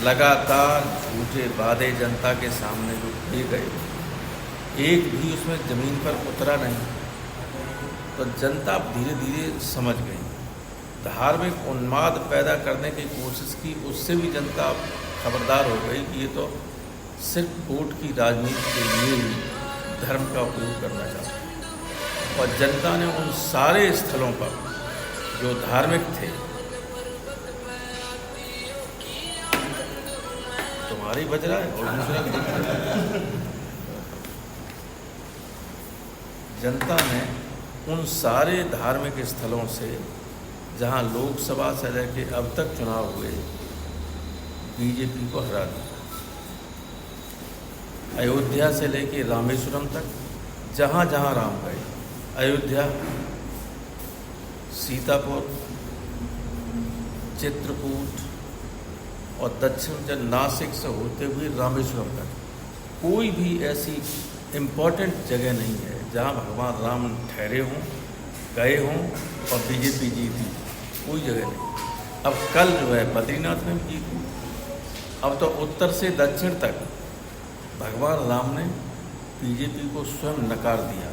लगातार झूठे वादे जनता के सामने जो किए गए, एक भी उसमें ज़मीन पर उतरा नहीं। तो जनता धीरे धीरे समझ गई। धार्मिक उन्माद पैदा करने की कोशिश की, उससे भी जनता खबरदार हो गई कि ये तो सिर्फ वोट की राजनीति के लिए ही धर्म का उपयोग करना चाहते हैं। और जनता ने उन सारे स्थलों पर जो धार्मिक थे, तुम्हारी बज रहा है और दूसरा जनता ने उन सारे धार्मिक स्थलों से जहां लोकसभा से लेकर अब तक चुनाव हुए, बीजेपी को हरा दिया। अयोध्या से लेकर रामेश्वरम तक जहां जहां राम गए, अयोध्या, सीतापुर, चित्रकूट और दक्षिण से नासिक से होते हुए रामेश्वरम तक, कोई भी ऐसी इम्पोर्टेंट जगह नहीं है जहां भगवान राम ठहरे हों, गए हों और बीजेपी जीती। कोई जगह नहीं। अब कल जो है बद्रीनाथ में भी जीती। अब तो उत्तर से दक्षिण तक भगवान राम ने बीजेपी को स्वयं नकार दिया,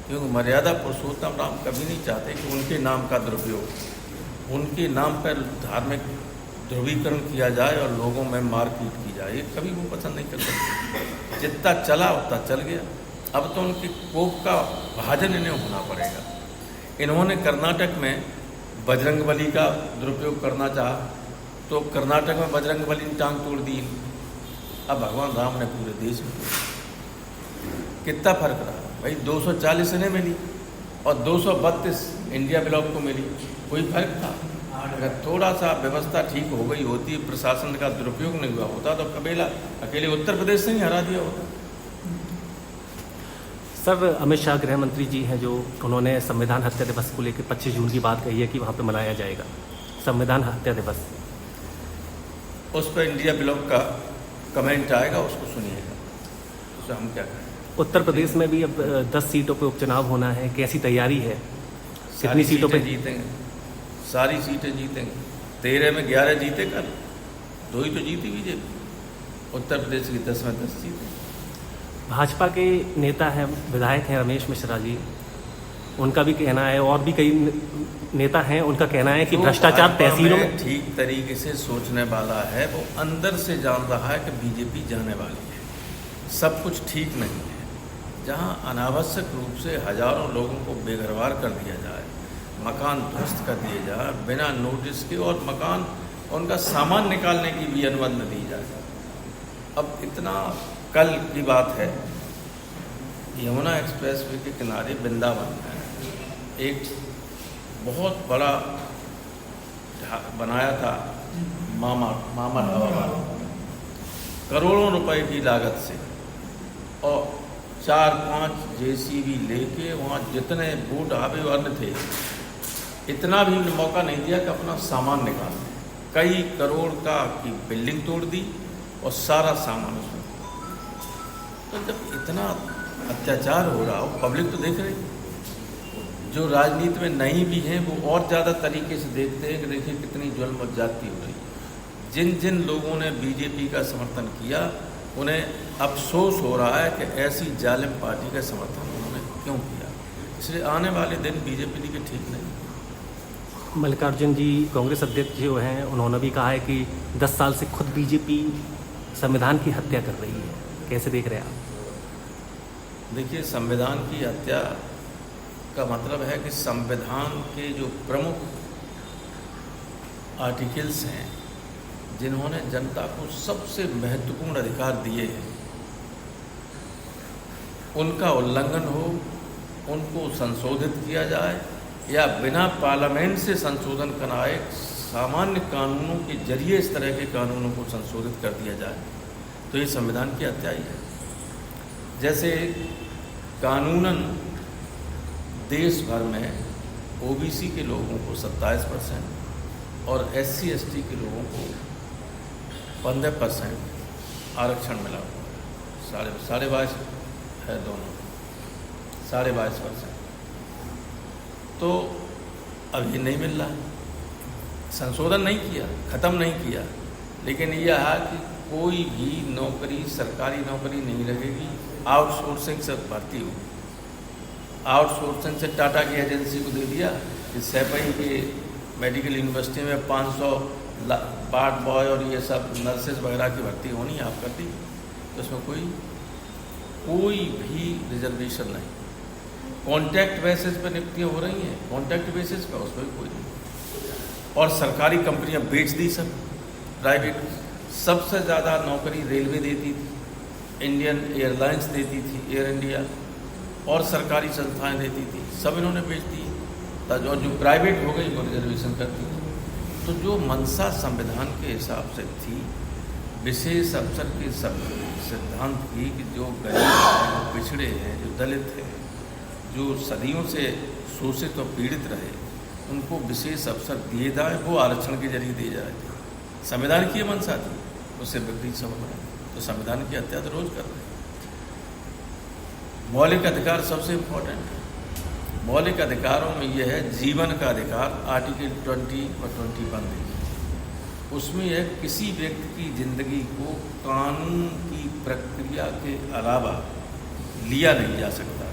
क्योंकि मर्यादा पुरुषोत्तम राम कभी नहीं चाहते कि उनके नाम का दुरुपयोग, उनके नाम पर धार्मिक ध्रुवीकरण किया जाए और लोगों में मारपीट की जाए। ये कभी वो पसंद नहीं कर सकते। जितना चला उतना चल गया। अब तो उनके कोप का भाजन इन्हें होना पड़ेगा। इन्होंने कर्नाटक में बजरंगबली का दुरुपयोग करना चाहा, तो कर्नाटक में बजरंगबली ने टांग तोड़ दी। अब भगवान राम ने पूरे देश में कितना फर्क रहा भाई। 240 इन्हें मिली और 232 इंडिया ब्लॉक को मिली। कोई फर्क था? अगर थोड़ा सा व्यवस्था ठीक हो गई होती, प्रशासन का दुरुपयोग नहीं हुआ होता, तो कबीला अकेले उत्तर प्रदेश से ही हरा दिया होता। सर, अमित शाह गृह मंत्री जी हैं, जो उन्होंने संविधान हत्या दिवस को लेकर 25 जून की बात कही है कि वहाँ पे मनाया जाएगा संविधान हत्या दिवस। उस पर इंडिया ब्लॉक का कमेंट आएगा, उसको सुनिएगा। उससे हम क्या करें। उत्तर प्रदेश में भी अब 10 सीटों पे उपचुनाव होना है, कैसी तैयारी है? कितनी सीटों पे जीतेंगे? सारी सीटें जीतेंगे। 13 में 11 जीते, कल 2 ही तो जीती बीजेपी। उत्तर प्रदेश की 10 में 10 सीटें। भाजपा के नेता हैं, विधायक हैं रमेश मिश्रा जी, उनका भी कहना है, और भी कई नेता हैं, उनका कहना है कि भ्रष्टाचार तहसीलों में ठीक तरीके से सोचने वाला है, वो अंदर से जान रहा है कि बीजेपी जाने वाली है। सब कुछ ठीक नहीं है। जहां अनावश्यक रूप से हजारों लोगों को बेघरवार कर दिया जाए, मकान ध्वस्त कर दिए जाए बिना नोटिस के, और मकान उनका सामान निकालने की भी अनुमति न दी जाए। अब इतना, कल की बात है, यमुना एक्सप्रेसवे के किनारे वृंदावन में एक बहुत बड़ा बनाया था मामा ढाबा, करोड़ों रुपए की लागत से, और 4-5 जेसीबी लेके वहाँ जितने बूढ़ ढाबे वाले थे, इतना भी मौका नहीं दिया कि अपना सामान निकाल दें। कई करोड़ का की बिल्डिंग तोड़ दी और सारा सामान उसमें। तो जब इतना अत्याचार हो रहा हो, पब्लिक तो देख रही, जो राजनीति में नहीं भी हैं वो और ज़्यादा तरीके से देखते हैं कि देखिए कितनी जुल्म और ज्यादती हो रही है। जिन जिन लोगों ने बीजेपी का समर्थन किया, उन्हें अफसोस हो रहा है कि ऐसी जालिम पार्टी का समर्थन उन्होंने क्यों किया। इसलिए आने वाले दिन बीजेपी के ठीक नहीं। मल्लिकार्जुन जी, कांग्रेस अध्यक्ष जो हैं, उन्होंने भी कहा है कि 10 साल से खुद बीजेपी संविधान की हत्या कर रही है। कैसे देख रहे हैं आप? देखिए, संविधान की हत्या का मतलब है कि संविधान के जो प्रमुख आर्टिकल्स हैं, जिन्होंने जनता को सबसे महत्वपूर्ण अधिकार दिए हैं, उनका उल्लंघन हो, उनको संशोधित किया जाए, या बिना पार्लियामेंट से संशोधन कराए सामान्य कानूनों के जरिए इस तरह के कानूनों को संशोधित कर दिया जाए, तो ये संविधान की हत्या ही है। जैसे कानूनन देश भर में ओबीसी के लोगों को 27% और SC ST के लोगों को 15% आरक्षण मिला हुआ है। 22.5 है दोनों, 22.5%। तो अब ये नहीं मिल रहा है। संशोधन नहीं किया, ख़त्म नहीं किया, लेकिन यह है कि कोई भी नौकरी, सरकारी नौकरी नहीं लगेगी, आउटसोर्सिंग से भर्ती होगी। आउटसोर्सिंग से टाटा की एजेंसी को दे दिया कि सैपई के मेडिकल यूनिवर्सिटी में 500 वार्ड बॉय और ये सब नर्सेज वगैरह की भर्ती होनी है, आप कर दी। तो उसमें कोई भी रिजर्वेशन नहीं। कॉन्ट्रैक्ट बेसिस पर नियुक्तियाँ हो रही हैं, कॉन्ट्रैक्ट बेसिस पर, उसमें भी कोई नहीं। और सरकारी कंपनियां बेच दी सब प्राइवेट। सबसे ज़्यादा नौकरी रेलवे देती थी, इंडियन एयरलाइंस देती थी, एयर इंडिया, और सरकारी संस्थाएं देती थी, सब इन्होंने बेच दी। और जो प्राइवेट हो गई वो रिजर्वेशन करती थी। तो जो मंशा संविधान के हिसाब से थी, विशेष अवसर के सब सिद्धांत की कि जो गरीब हैं, जो पिछड़े हैं, जो दलित हैं, जो सदियों से शोषित और पीड़ित रहे, उनको विशेष अवसर दिए जाए, वो आरक्षण के जरिए दिए जाए थे। संविधान की ये मंशा थी, उससे विपरीत सब हो रहा है। तो संविधान की हत्या तो रोज कर रहे हैं। मौलिक अधिकार सबसे इम्पोर्टेंट है। मौलिक अधिकारों में यह है जीवन का अधिकार, आर्टिकल 20 और 21 देखिए। उसमें यह किसी व्यक्ति की जिंदगी को कानून की प्रक्रिया के अलावा लिया नहीं जा सकता।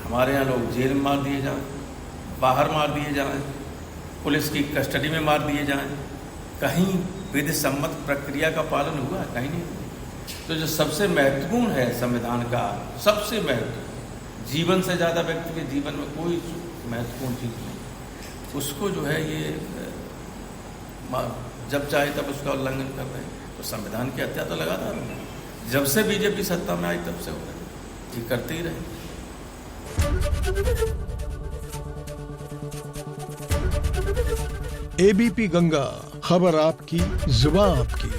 हमारे यहाँ लोग जेल में मार दिए जाएं, बाहर मार दिए जाएं, पुलिस की कस्टडी में मार दिए जाएं, कहीं विधि सम्मत प्रक्रिया का पालन हुआ है? कहीं नहीं। तो जो सबसे महत्वपूर्ण है संविधान का, सबसे महत्वपूर्ण, जीवन से ज़्यादा व्यक्ति के जीवन में कोई महत्वपूर्ण चीज़ नहीं, उसको जो है ये जब चाहे तब उसका उल्लंघन कर रहे हैं। तो संविधान की हत्या तो लगातार हो रही। जब से बीजेपी सत्ता में आई तब से हो रही, ये करते ही रहे। एबीपी गंगा, खबर आपकी, जुबान आपकी।